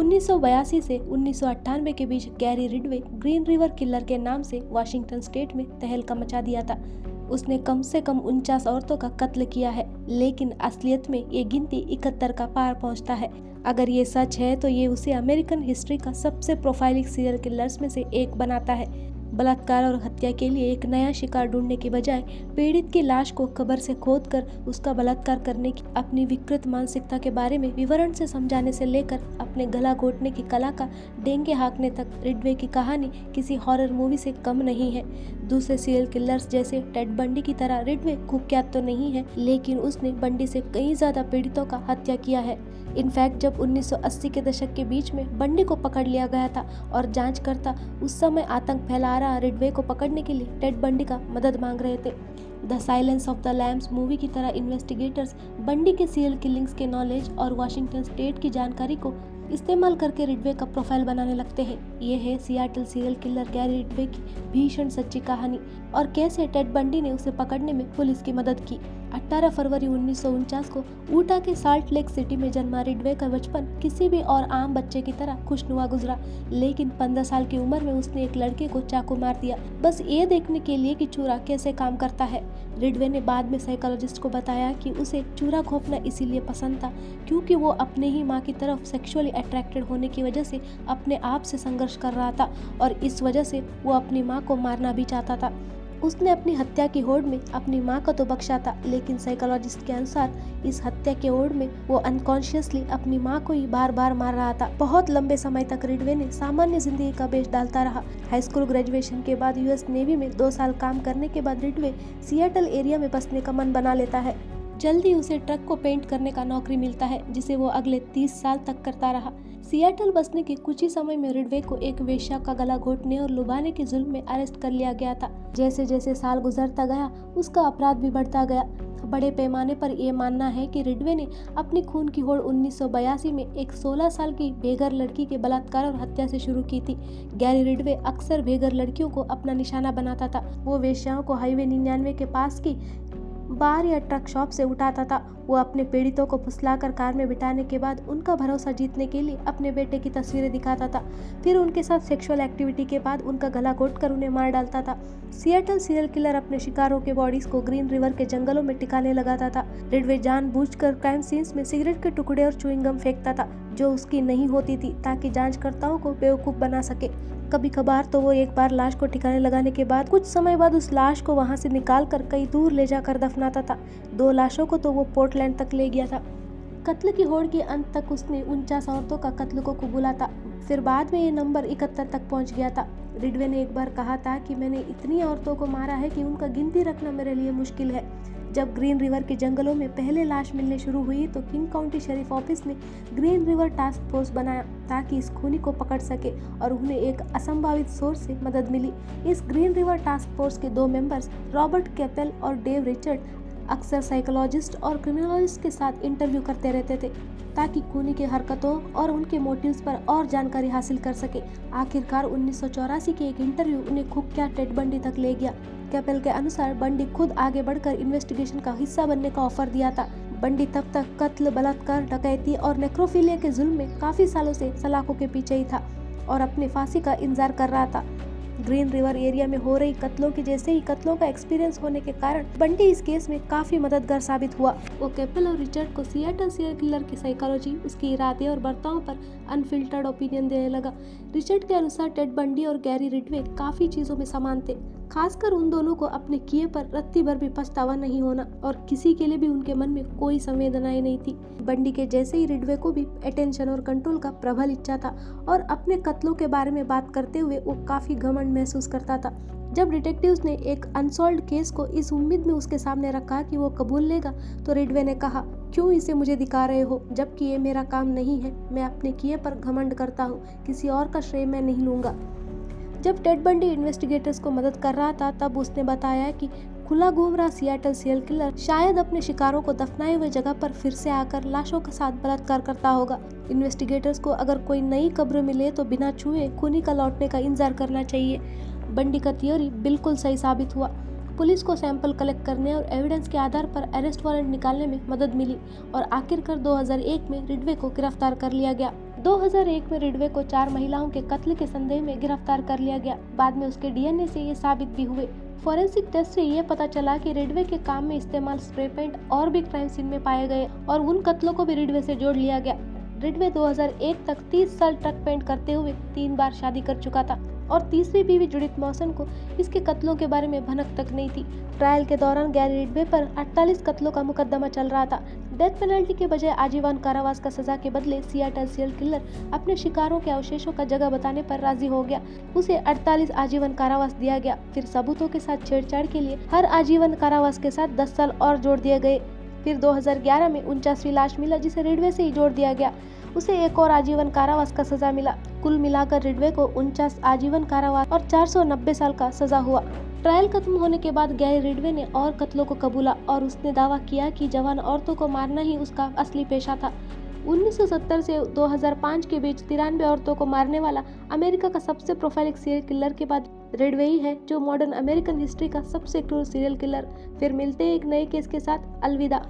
1982 से 1998 के बीच Gary रिडवे green river killer के नाम से वाशिंगटन स्टेट में तहलका मचा दिया था। उसने कम से कम 49 औरतों का कत्ल किया है, लेकिन असलियत में ये गिनती 71 का पार पहुंचता है। अगर ये सच है तो ये उसे अमेरिकन हिस्ट्री का सबसे प्रोफाइलिंग सीरियल किलर्स में से एक बनाता है। बलात्कार और हत्या के लिए एक नया शिकार ढूंढने के बजाय पीड़ित की लाश को कब्र से खोदकर उसका बलात्कार करने की अपनी विकृत मानसिकता के बारे में विवरण से समझाने से लेकर अपने गला घोटने की कला का डेंगे हाँकने तक, रिडवे की कहानी किसी हॉरर मूवी से कम नहीं है। दूसरे सीरियल किलर्स जैसे टेड बंडी की तरह रिडवे कुख्यात तो नहीं है, लेकिन उसने बंडी से कई ज्यादा पीड़ितों का हत्या किया है। इनफैक्ट जब 1980 के दशक के बीच में बंडी को पकड़ लिया गया था और जांचकर्ता उस समय आतंक फैला रहा रिडवे को पकड़ने के लिए टेड बंडी का मदद मांग रहे थे। The silence of the lambs movie की तरह इन्वेस्टिगेटर्स बंडी के सीरियल किलिंग्स के नॉलेज और वाशिंगटन स्टेट की जानकारी को इस्तेमाल करके रिडवे का प्रोफाइल बनाने लगते हैं। ये है सियाटल सीरियल किलर गैरी रिडवे की भीषण सच्ची कहानी और कैसे टेड बंडी ने उसे पकड़ने में पुलिस की मदद की। 18 फरवरी 1949 को ऊटा के साल्ट लेक सिटी में जन्मा रिडवे का बचपन किसी भी और आम बच्चे की तरह खुशनुमा गुजरा, लेकिन 15 साल की उम्र में उसने एक लड़के को चाकू मार दिया, बस ये देखने के लिए कि चूरा कैसे काम करता है। रिडवे ने बाद में साइकोलॉजिस्ट को बताया कि उसे चूरा घोंपना इसीलिए पसंद था क्योंकि वो अपने ही माँ की तरफ सेक्सुअली अट्रैक्टेड होने की वजह से अपने आप से संघर्ष कर रहा था और इस वजह से वो अपनी माँ को मारना भी चाहता था। उसने अपनी हत्या की होड़ में अपनी माँ को तो बख्शा था, लेकिन साइकोलॉजिस्ट के अनुसार इस हत्या के होड़ में वो अनकॉन्शियसली अपनी माँ को ही बार बार मार रहा था। बहुत लंबे समय तक रिडवे ने सामान्य जिंदगी का वेश डालता रहा। हाई स्कूल ग्रेजुएशन के बाद यूएस नेवी में 2 साल काम करने के बाद रिडवे सियाटल एरिया में बसने का मन बना लेता है। जल्दी उसे ट्रक को पेंट करने का नौकरी मिलता है, जिसे वो अगले 30 साल तक करता रहा। सियाटल बसने के कुछ ही समय में रिडवे को एक वेश्या का गला घोटने और लुभाने के जुल्म में अरेस्ट कर लिया गया था। जैसे जैसे साल गुजरता गया उसका अपराध भी बढ़ता गया। बड़े पैमाने पर यह मानना है कि रिडवे ने अपनी खून की होड़ 1982 में एक 16 साल की बेघर लड़की के बलात्कार और हत्या से शुरू की थी। गैरी रिडवे अक्सर बेघर लड़कियों को अपना निशाना बनाता था। वो वेश्याओं को हाईवे 99 के पास की बार या ट्रक शॉप से उठाता था। वो अपने पीड़ितों को फुसलाकर कार में बिठाने के बाद उनका भरोसा जीतने के लिए अपने बेटे की तस्वीरें दिखाता था। फिर उनके साथ सेक्सुअल एक्टिविटी के बाद उनका गला घोंटकर उन्हें मार डालता था। सियाटल सीरियल किलर अपने शिकारों के बॉडीज को ग्रीन रिवर के जंगलों में टिकाने लगाता था। रिडवे जानबूझकर क्राइम सीन्स में सिगरेट के टुकड़े और च्युइंग गम फेंकता था जो उसकी नहीं होती थी, ताकि जांचकर्ताओं को बेवकूफ बना सके। कभी कभार तो वो एक बार लाश को ठिकाने लगाने के बाद कुछ समय बाद उस लाश को वहां से निकालकर कहीं दूर ले जाकर दफनाता था। 2 लाशों को तो वो पोर्टलैंड तक ले गया था। कत्ल की होड़ के अंत तक उसने 49 औरतों का कत्ल को कबूला था। फिर बाद में ये नंबर 71 तक पहुंच गया था। रिडवे ने एक बार कहा था कि मैंने इतनी औरतों को मारा है कि उनका गिनती रखना मेरे लिए मुश्किल है। जब ग्रीन रिवर के जंगलों में पहले लाश मिलने शुरू हुई तो किंग काउंटी शेरिफ ऑफिस ने ग्रीन रिवर टास्क फोर्स बनाया ताकि इस खूनी को पकड़ सके और उन्हें एक असंभावित सोर्स से मदद मिली। इस ग्रीन रिवर टास्क फोर्स के 2 मेंबर्स रॉबर्ट कैपेल और डेव रिचर्ड अक्सर साइकोलॉजिस्ट और क्रिमिनोलॉजिस्ट के साथ इंटरव्यू करते रहते थे ताकि खूनी के हरकतों और उनके मोटिव्स पर और जानकारी हासिल कर सके। आखिरकार 1984 के एक इंटरव्यू उन्हें कुख्यात टेड बंडी तक ले गया। कैपेल के अनुसार बंडी खुद आगे बढ़कर इन्वेस्टिगेशन का हिस्सा बनने का ऑफर दिया था। बंडी तब तक कत्ल, बलात्कार, डकैती और नेक्रोफिलिया के जुल्म में काफी सालों से सलाखों के पीछे ही था और अपने फांसी का इंतजार कर रहा था। ग्रीन रिवर एरिया में हो रही कत्लों की जैसे ही कत्लों का एक्सपीरियंस होने के कारण बंडी इस केस में काफी मददगार साबित हुआ। वो कैपेल और रिचर्ड को सियाटल सीरियल किलर की साइकोलॉजी, उसके इरादे और बर्ताव पर अनफिल्टर्ड ओपिनियन देने लगा। रिचर्ड के अनुसार टेड बंडी और गैरी रिडवे काफी चीजों में समान थे, खासकर उन दोनों को अपने किए पर रत्ती भर भी पछतावा नहीं होना और किसी के लिए भी उनके मन में कोई संवेदनाएं नहीं थी। बंडी के जैसे ही रिडवे को भी अटेंशन और कंट्रोल का प्रबल इच्छा था और अपने कत्लों के बारे में बात करते हुए वो काफी घमंड महसूस करता था। जब डिटेक्टिव्स ने एक अनसॉल्व्ड केस को इस उम्मीद में उसके सामने रखा कि वो कबूल लेगा तो रिडवे ने कहा, क्यों इसे मुझे दिखा रहे हो जबकि ये मेरा काम नहीं है। मैं अपने किए पर घमंड करता हूँ, किसी और का श्रेय मैं नहीं लूंगा। जब टेड बंडी इन्वेस्टिगेटर्स को मदद कर रहा था तब उसने बताया कि खुला घूम रहा सियाटल सीरियल किलर शायद अपने शिकारों को दफनाए हुए जगह पर फिर से आकर लाशों के साथ बलात्कार करता होगा। इन्वेस्टिगेटर्स को अगर कोई नई कब्र मिले तो बिना छुए खूनी का लौटने का इंतजार करना चाहिए। बंडी का थियोरी बिल्कुल सही साबित हुआ। पुलिस को सैंपल कलेक्ट करने और एविडेंस के आधार पर अरेस्ट वारंट निकालने में मदद मिली और आखिरकार 2001 में रिडवे को गिरफ्तार कर लिया गया। 2001 में रिडवे को 4 महिलाओं के कत्ल के संदेह में गिरफ्तार कर लिया गया। बाद में उसके डीएनए से ये साबित भी हुए। फॉरेंसिक टेस्ट से ये पता चला कि रिडवे के काम में इस्तेमाल स्प्रे पेंट और भी क्राइम सीन में पाए गए और उन कत्लों को भी रिडवे से जोड़ लिया गया। रिडवे 2001 तक 30 साल ट्रक पेंट करते हुए 3 बार शादी कर चुका था और तीसरी बीवी जुडिथ मॉसन को इसके कत्लों के बारे में भनक तक नहीं थी। ट्रायल के दौरान गैरी रिडवे पर 48 कत्लों का मुकदमा चल रहा था। डेथ पेनल्टी के बजाय आजीवन कारावास का सजा के बदले सियाटल सीरियल किलर अपने शिकारों के अवशेषों का जगह बताने पर राजी हो गया। उसे 48 आजीवन कारावास दिया गया। फिर सबूतों के साथ छेड़छाड़ के लिए हर आजीवन कारावास के साथ 10 साल और जोड़ दिए गए। फिर 2011 में 49वीं लाश मिला जिसे रिडवे से ही जोड़ दिया गया। उसे एक और आजीवन कारावास का सजा मिला। कुल मिलाकर रिडवे को 49 आजीवन कारावास और 490 साल का सजा हुआ। ट्रायल खत्म होने के बाद गैरी रिडवे ने और कत्लों को कबूला और उसने दावा किया कि जवान औरतों को मारना ही उसका असली पेशा था। 1970 से 2005 के बीच 93 औरतों को मारने वाला अमेरिका का सबसे प्रोफाइलिक सीरियल किलर के बाद रिडवे ही है जो मॉडर्न अमेरिकन हिस्ट्री का सबसे क्रूर सीरियल किलर। फिर मिलते हैं एक नए केस के साथ। अलविदा।